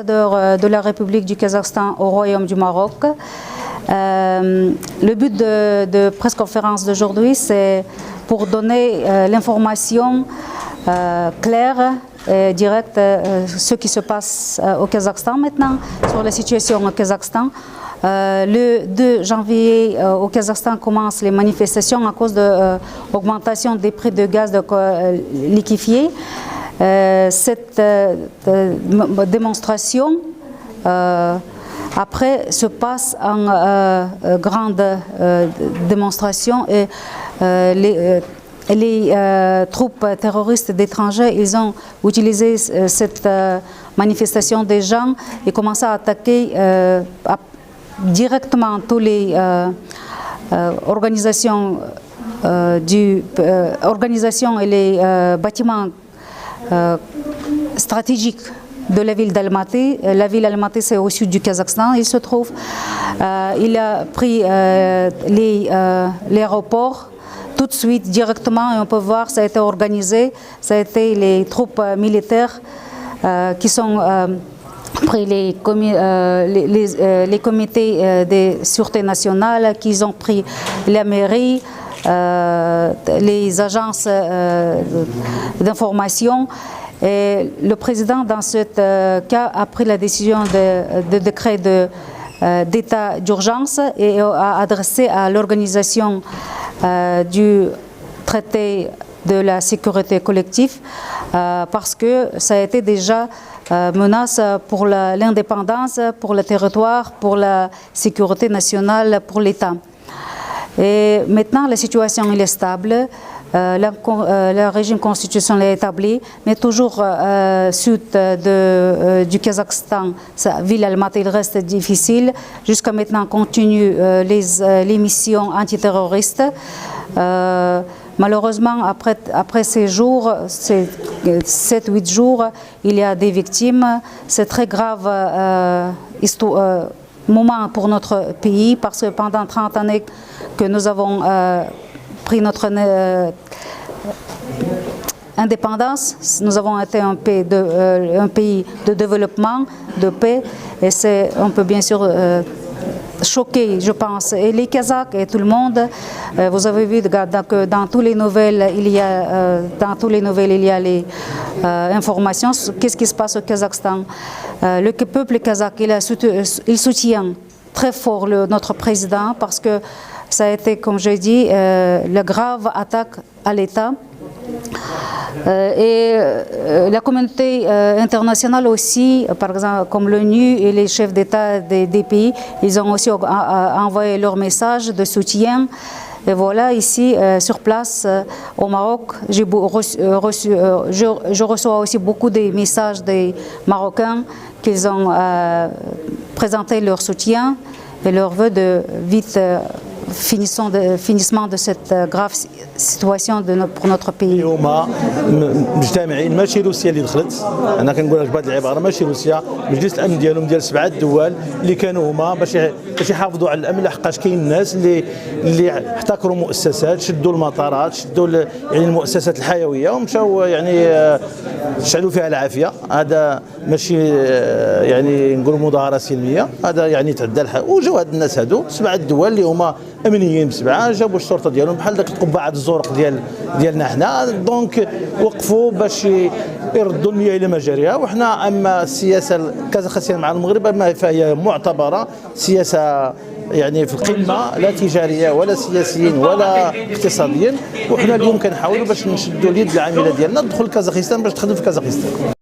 Ambassadeur de la République du Kazakhstan au Royaume du Maroc. Le but de presse-conférence d'aujourd'hui, c'est pour donner l'information claire et directe ce qui se passe au Kazakhstan maintenant, sur la situation au Kazakhstan. Le 2 janvier, au Kazakhstan, commencent les manifestations à cause de l'augmentation des prix de gaz liquéfié. Cette démonstration après se passe en grande démonstration et les troupes terroristes d'étrangers, ils ont utilisé cette manifestation des gens et commencé à attaquer directement toutes les organisations et les bâtiments stratégiques de la ville d'Almaty. La ville d'Almaty, c'est au sud du Kazakhstan, il se trouve. Il a pris l'aéroport tout de suite, directement, et on peut voir, ça a été organisé, ça a été les troupes militaires qui sont pris les comités de sûreté nationale, qui ont pris la mairie, les agences d'information. Et le président, dans ce cas, a pris la décision de décret d'état d'urgence et a adressé à l'organisation du traité de la sécurité collective parce que ça a été déjà menace pour l'indépendance, pour le territoire, pour la sécurité nationale, pour l'État. Et maintenant, la situation est stable. Le régime constitutionnel est établi, mais toujours sud du Kazakhstan, sa ville Almaty, il reste difficile. Jusqu'à maintenant, on continue les missions antiterroristes. Malheureusement, après ces jours, ces 7-8 jours, il y a des victimes. C'est très grave moment pour notre pays parce que pendant 30 années que nous avons pris notre indépendance, nous avons été un pays de développement, de paix, et on peut bien sûr choquer, je pense, et les Kazakhs et tout le monde. Vous avez vu que dans toutes les nouvelles, il y a les informations. Qu'est-ce qui se passe au Kazakhstan? Le peuple kazakh, il soutient très fort notre président parce que ça a été, comme j'ai dit, la grave attaque à l'État. Et la communauté internationale aussi, par exemple comme l'ONU et les chefs d'État des pays, ils ont aussi envoyé leur message de soutien. Et voilà, ici, sur place, au Maroc, je reçois aussi beaucoup de messages des Marocains qu'ils ont présenté leur soutien et leur vœu de vite finissement de cette grave situation pour notre pays. اليوم مجتمعين ماشي روسيا اللي دخلت، انا كنقولها بهذه العباره، ماشي روسيا، مجلس الامن ديالهم ديال 7 دول اللي كانوا هما باش يحافظوا على الامن، لحقاش كاين الناس اللي احتكروا مؤسسات، شدوا المطارات، شدوا يعني المؤسسات الحيويه ومشاو يعني شعلوا فيها العافيه. هذا ماشي يعني نقولوا مظاهره سلميه، هذا يعني تعدى الحد. وجاو هاد الناس هادو 7 دول اللي هما امنيين بسبعه، جابوا الشرطه ديالهم بحال داك القبعه الزرق ديالنا حنا، دونك وقفوا باش يردوا المياه الى مجاريها. وحنا اما السياسه الكازاخستان مع المغرب فهي معتبره سياسه يعني في القمه، لا تجاريه ولا سياسيين ولا اقتصاديين. وحنا اليوم كنحاولوا باش نشدوا اليد العامله ديالنا تدخل كازاخستان باش تخدم في كازاخستان.